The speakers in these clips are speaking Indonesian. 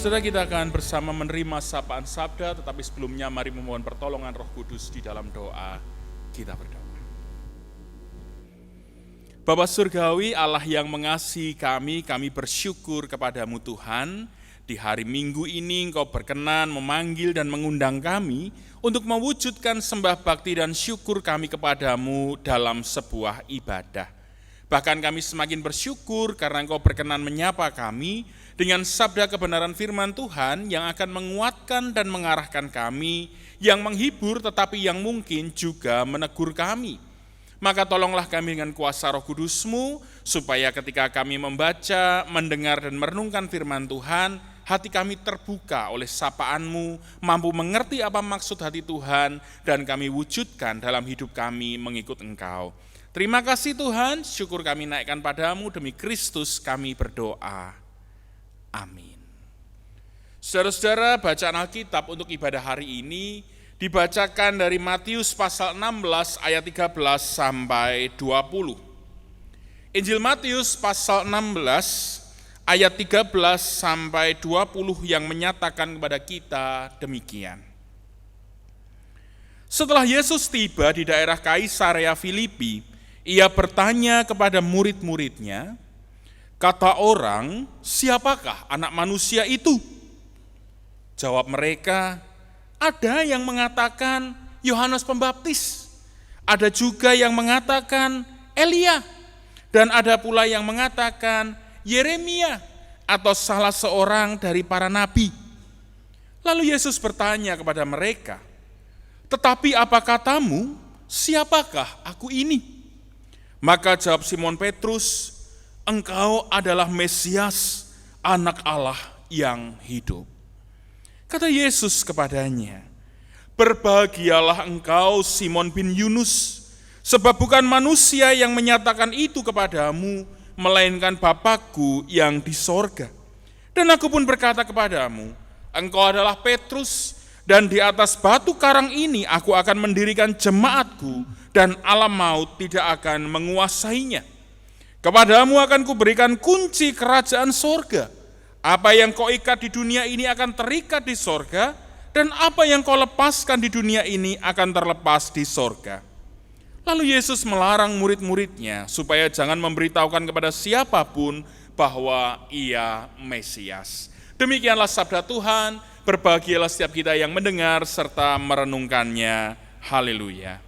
Saudara, kita akan bersama menerima sapaan sabda, tetapi sebelumnya mari memohon pertolongan Roh Kudus di dalam doa. Kita berdoa. Bapa Surgawi, Allah yang mengasihi kami bersyukur kepadamu Tuhan. Di hari Minggu ini Engkau berkenan memanggil dan mengundang kami untuk mewujudkan sembah bakti dan syukur kami kepadamu dalam sebuah ibadah. Bahkan kami semakin bersyukur karena Engkau berkenan menyapa kami dengan sabda kebenaran firman Tuhan yang akan menguatkan dan mengarahkan kami, yang menghibur tetapi yang mungkin juga menegur kami. Maka tolonglah kami dengan kuasa Roh Kudus-Mu, supaya ketika kami membaca, mendengar dan merenungkan firman Tuhan, hati kami terbuka oleh sapaan-Mu, mampu mengerti apa maksud hati Tuhan, dan kami wujudkan dalam hidup kami mengikut Engkau. Terima kasih Tuhan, syukur kami naikkan padamu, demi Kristus kami berdoa. Amin. Saudara-saudara, bacaan Alkitab untuk ibadah hari ini dibacakan dari Matius pasal 16 ayat 13 sampai 20. Injil Matius pasal 16 ayat 13 sampai 20 yang menyatakan kepada kita demikian. Setelah Yesus tiba di daerah Kaisarea Filipi, ia bertanya kepada murid-muridnya, kata orang, siapakah anak manusia itu? Jawab mereka, ada yang mengatakan Yohanes Pembaptis, ada juga yang mengatakan Elia, dan ada pula yang mengatakan Yeremia atau salah seorang dari para nabi. Lalu Yesus bertanya kepada mereka, tetapi apa katamu, siapakah aku ini? Maka jawab Simon Petrus, engkau adalah Mesias, anak Allah yang hidup. Kata Yesus kepadanya, berbahagialah engkau Simon bin Yunus, sebab bukan manusia yang menyatakan itu kepadamu, melainkan Bapa-Ku yang di sorga. Dan aku pun berkata kepadamu, engkau adalah Petrus, dan di atas batu karang ini aku akan mendirikan jemaat-Ku, dan alam maut tidak akan menguasainya. Kepadamu akan kuberikan kunci kerajaan sorga. Apa yang kau ikat di dunia ini akan terikat di sorga, dan apa yang kau lepaskan di dunia ini akan terlepas di sorga. Lalu Yesus melarang murid-muridnya supaya jangan memberitahukan kepada siapapun bahwa ia Mesias. Demikianlah sabda Tuhan, berbahagialah setiap kita yang mendengar serta merenungkannya. Haleluya.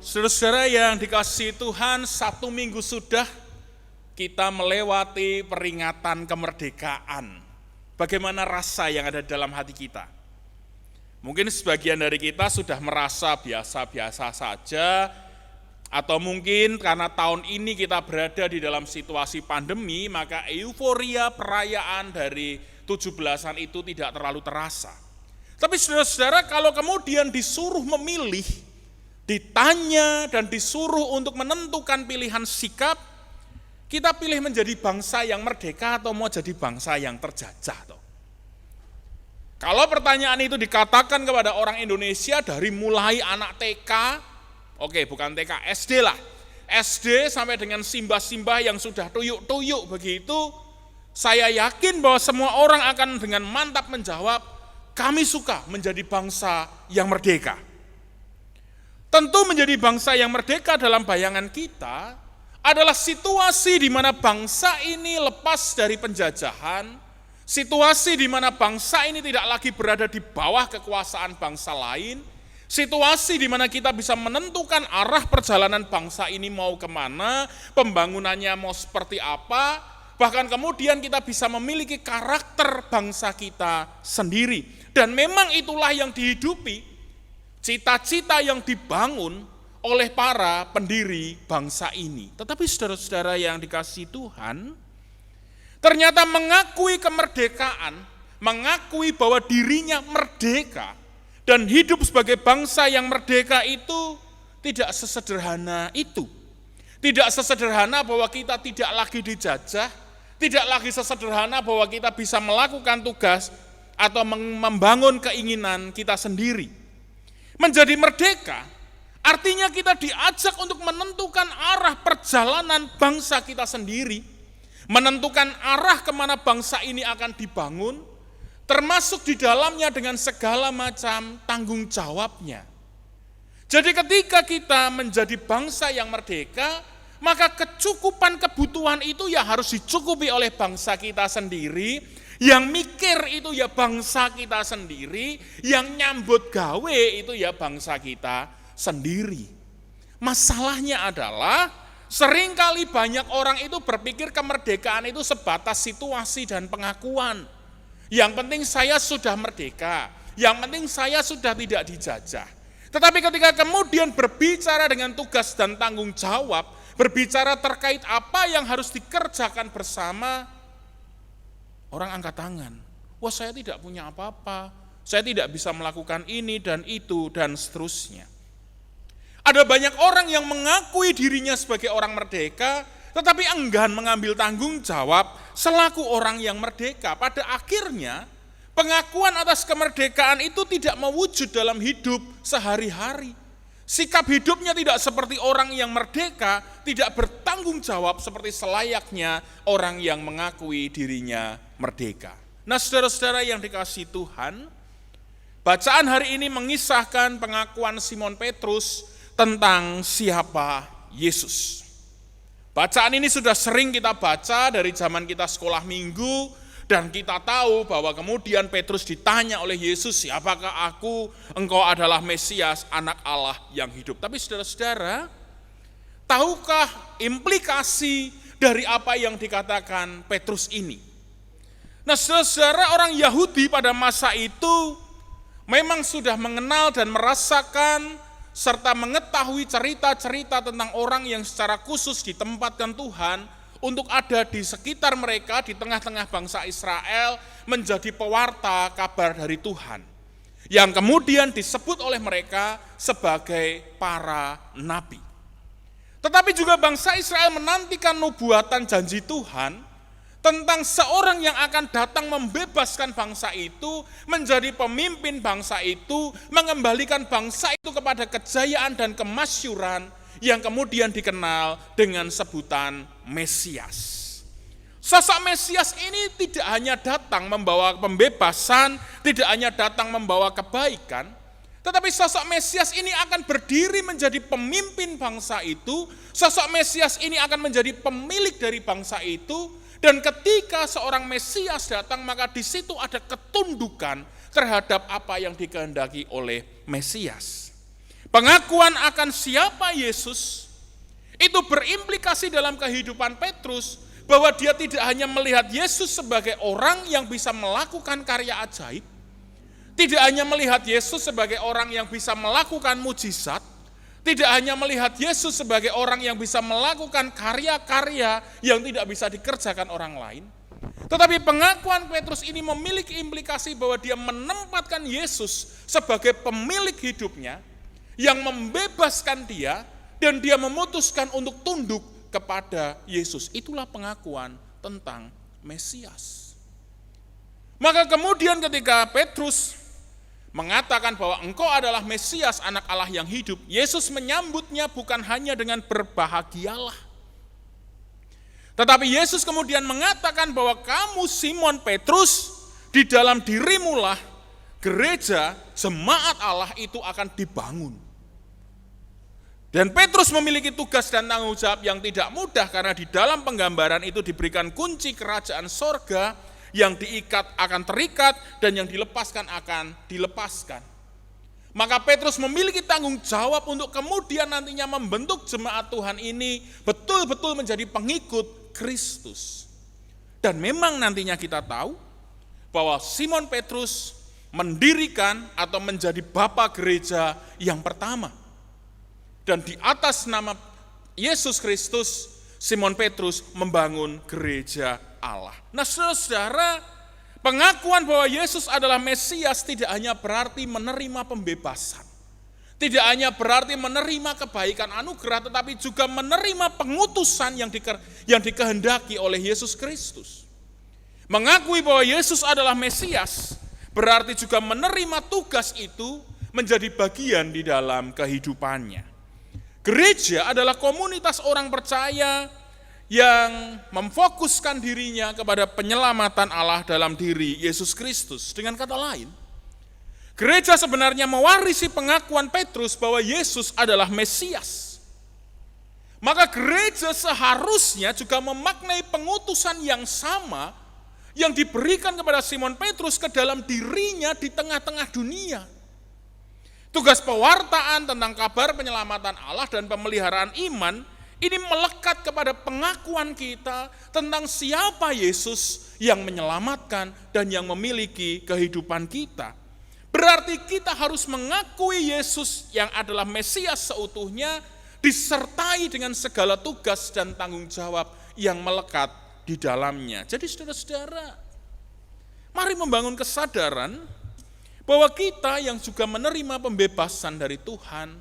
Saudara-saudara yang dikasihi Tuhan, 1 minggu sudah kita melewati peringatan kemerdekaan. Bagaimana rasa yang ada dalam hati kita? Mungkin sebagian dari kita sudah merasa biasa-biasa saja, atau mungkin karena tahun ini kita berada di dalam situasi pandemi, maka euforia perayaan dari 17-an itu tidak terlalu terasa. Tapi saudara-saudara, kalau kemudian disuruh memilih, ditanya dan disuruh untuk menentukan pilihan sikap, kita pilih menjadi bangsa yang merdeka atau mau jadi bangsa yang terjajah toh? Kalau pertanyaan itu dikatakan kepada orang Indonesia dari mulai anak TK, oke bukan TK, SD lah, SD sampai dengan simbah-simbah yang sudah tuyuk-tuyuk begitu, saya yakin bahwa semua orang akan dengan mantap menjawab, kami suka menjadi bangsa yang merdeka. Tentu menjadi bangsa yang merdeka dalam bayangan kita adalah situasi di mana bangsa ini lepas dari penjajahan, situasi di mana bangsa ini tidak lagi berada di bawah kekuasaan bangsa lain, situasi di mana kita bisa menentukan arah perjalanan bangsa ini mau kemana, pembangunannya mau seperti apa, bahkan kemudian kita bisa memiliki karakter bangsa kita sendiri. Dan memang itulah yang dihidupi, cita-cita yang dibangun oleh para pendiri bangsa ini. Tetapi saudara-saudara yang dikasihi Tuhan, ternyata mengakui kemerdekaan, mengakui bahwa dirinya merdeka, dan hidup sebagai bangsa yang merdeka itu tidak sesederhana itu. Tidak sesederhana bahwa kita tidak lagi dijajah, tidak lagi sesederhana bahwa kita bisa melakukan tugas atau membangun keinginan kita sendiri. Menjadi merdeka artinya kita diajak untuk menentukan arah perjalanan bangsa kita sendiri, menentukan arah kemana bangsa ini akan dibangun, termasuk di dalamnya dengan segala macam tanggung jawabnya. Jadi ketika kita menjadi bangsa yang merdeka, maka kecukupan kebutuhan itu ya harus dicukupi oleh bangsa kita sendiri, yang mikir itu ya bangsa kita sendiri, yang nyambut gawe itu ya bangsa kita sendiri. Masalahnya adalah seringkali banyak orang itu berpikir kemerdekaan itu sebatas situasi dan pengakuan. Yang penting saya sudah merdeka, yang penting saya sudah tidak dijajah. Tetapi ketika kemudian berbicara dengan tugas dan tanggung jawab, berbicara terkait apa yang harus dikerjakan bersama, orang angkat tangan. Wah, saya tidak punya apa-apa, saya tidak bisa melakukan ini dan itu dan seterusnya. Ada banyak orang yang mengakui dirinya sebagai orang merdeka, tetapi enggan mengambil tanggung jawab selaku orang yang merdeka. Pada akhirnya, pengakuan atas kemerdekaan itu tidak mewujud dalam hidup sehari-hari. Sikap hidupnya tidak seperti orang yang merdeka, tidak bertanggung jawab seperti selayaknya orang yang mengakui dirinya merdeka. Nah, saudara-saudara yang dikasihi Tuhan, bacaan hari ini mengisahkan pengakuan Simon Petrus tentang siapa Yesus. Bacaan ini sudah sering kita baca dari zaman kita sekolah minggu, dan kita tahu bahwa kemudian Petrus ditanya oleh Yesus, siapakah aku? Engkau adalah Mesias, anak Allah yang hidup. Tapi saudara-saudara, tahukah implikasi dari apa yang dikatakan Petrus ini? Nah, saudara-saudara, orang Yahudi pada masa itu memang sudah mengenal dan merasakan serta mengetahui cerita-cerita tentang orang yang secara khusus ditempatkan Tuhan untuk ada di sekitar mereka, di tengah-tengah bangsa Israel, menjadi pewarta kabar dari Tuhan, yang kemudian disebut oleh mereka sebagai para nabi. Tetapi juga bangsa Israel menantikan nubuatan janji Tuhan tentang seorang yang akan datang membebaskan bangsa itu, menjadi pemimpin bangsa itu, mengembalikan bangsa itu kepada kejayaan dan kemasyuran yang kemudian dikenal dengan sebutan Mesias. Sosok Mesias ini tidak hanya datang membawa pembebasan, tidak hanya datang membawa kebaikan, tetapi sosok Mesias ini akan berdiri menjadi pemimpin bangsa itu, sosok Mesias ini akan menjadi pemilik dari bangsa itu, dan ketika seorang Mesias datang, maka di situ ada ketundukan terhadap apa yang dikehendaki oleh Mesias. Pengakuan akan siapa Yesus itu berimplikasi dalam kehidupan Petrus, bahwa dia tidak hanya melihat Yesus sebagai orang yang bisa melakukan karya ajaib, tidak hanya melihat Yesus sebagai orang yang bisa melakukan mujizat, tidak hanya melihat Yesus sebagai orang yang bisa melakukan karya-karya yang tidak bisa dikerjakan orang lain, tetapi pengakuan Petrus ini memiliki implikasi bahwa dia menempatkan Yesus sebagai pemilik hidupnya, yang membebaskan dia, dan dia memutuskan untuk tunduk kepada Yesus. Itulah pengakuan tentang Mesias. Maka kemudian ketika Petrus mengatakan bahwa engkau adalah Mesias, anak Allah yang hidup, Yesus menyambutnya bukan hanya dengan berbahagialah, tetapi Yesus kemudian mengatakan bahwa kamu Simon Petrus, di dalam dirimulah gereja, jemaat Allah itu akan dibangun. Dan Petrus memiliki tugas dan tanggung jawab yang tidak mudah, karena di dalam penggambaran itu diberikan kunci kerajaan sorga, yang diikat akan terikat dan yang dilepaskan akan dilepaskan. Maka Petrus memiliki tanggung jawab untuk kemudian nantinya membentuk jemaat Tuhan ini betul-betul menjadi pengikut Kristus. Dan memang nantinya kita tahu bahwa Simon Petrus mendirikan atau menjadi bapa gereja yang pertama. Dan di atas nama Yesus Kristus, Simon Petrus membangun gereja Allah. Nah, saudara, pengakuan bahwa Yesus adalah Mesias tidak hanya berarti menerima pembebasan, Tidak hanya berarti menerima kebaikan anugerah, tetapi juga menerima pengutusan yang dikehendaki oleh Yesus Kristus. Mengakui bahwa Yesus adalah Mesias, berarti juga menerima tugas itu menjadi bagian di dalam kehidupannya. Gereja adalah komunitas orang percaya yang memfokuskan dirinya kepada penyelamatan Allah dalam diri Yesus Kristus. Dengan kata lain, gereja sebenarnya mewarisi pengakuan Petrus bahwa Yesus adalah Mesias. Maka gereja seharusnya juga memaknai pengutusan yang sama yang diberikan kepada Simon Petrus ke dalam dirinya di tengah-tengah dunia. Tugas pewartaan tentang kabar penyelamatan Allah dan pemeliharaan iman ini melekat kepada pengakuan kita tentang siapa Yesus yang menyelamatkan dan yang memiliki kehidupan kita. Berarti kita harus mengakui Yesus yang adalah Mesias seutuhnya, disertai dengan segala tugas dan tanggung jawab yang melekat di dalamnya. Jadi saudara-saudara, mari membangun kesadaran bahwa kita yang juga menerima pembebasan dari Tuhan,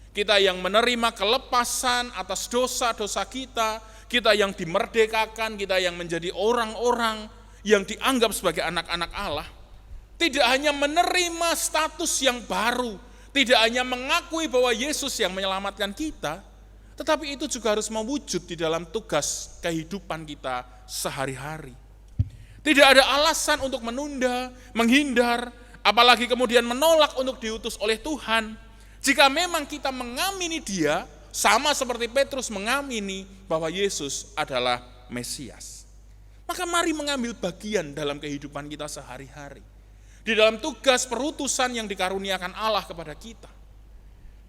kita yang menerima kelepasan atas dosa-dosa kita yang dimerdekakan, kita yang menjadi orang-orang yang dianggap sebagai anak-anak Allah, tidak hanya menerima status yang baru, tidak hanya mengakui bahwa Yesus yang menyelamatkan kita, tetapi itu juga harus mewujud di dalam tugas kehidupan kita sehari-hari. Tidak ada alasan untuk menunda, menghindar, apalagi kemudian menolak untuk diutus oleh Tuhan. Jika memang kita mengamini Dia, sama seperti Petrus mengamini bahwa Yesus adalah Mesias. Maka mari mengambil bagian dalam kehidupan kita sehari-hari. Di dalam tugas perutusan yang dikaruniakan Allah kepada kita.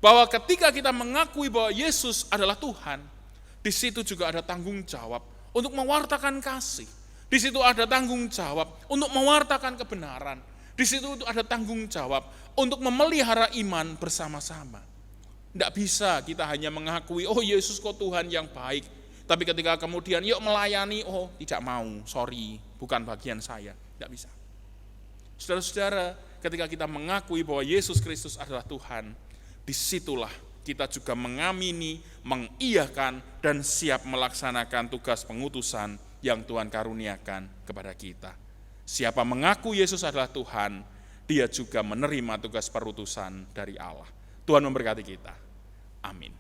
Bahwa ketika kita mengakui bahwa Yesus adalah Tuhan, di situ juga ada tanggung jawab untuk mewartakan kasih. Di situ ada tanggung jawab untuk mewartakan kebenaran. Di situ ada tanggung jawab untuk memelihara iman bersama-sama. Tidak bisa kita hanya mengakui, oh Yesus kok Tuhan yang baik. Tapi ketika kemudian yuk melayani, oh tidak mau, sorry, bukan bagian saya. Tidak bisa. Saudara-saudara, ketika kita mengakui bahwa Yesus Kristus adalah Tuhan, disitulah kita juga mengamini, mengiyakan, dan siap melaksanakan tugas pengutusan yang Tuhan karuniakan kepada kita. Siapa mengaku Yesus adalah Tuhan, dia juga menerima tugas perutusan dari Allah. Tuhan memberkati kita. Amin.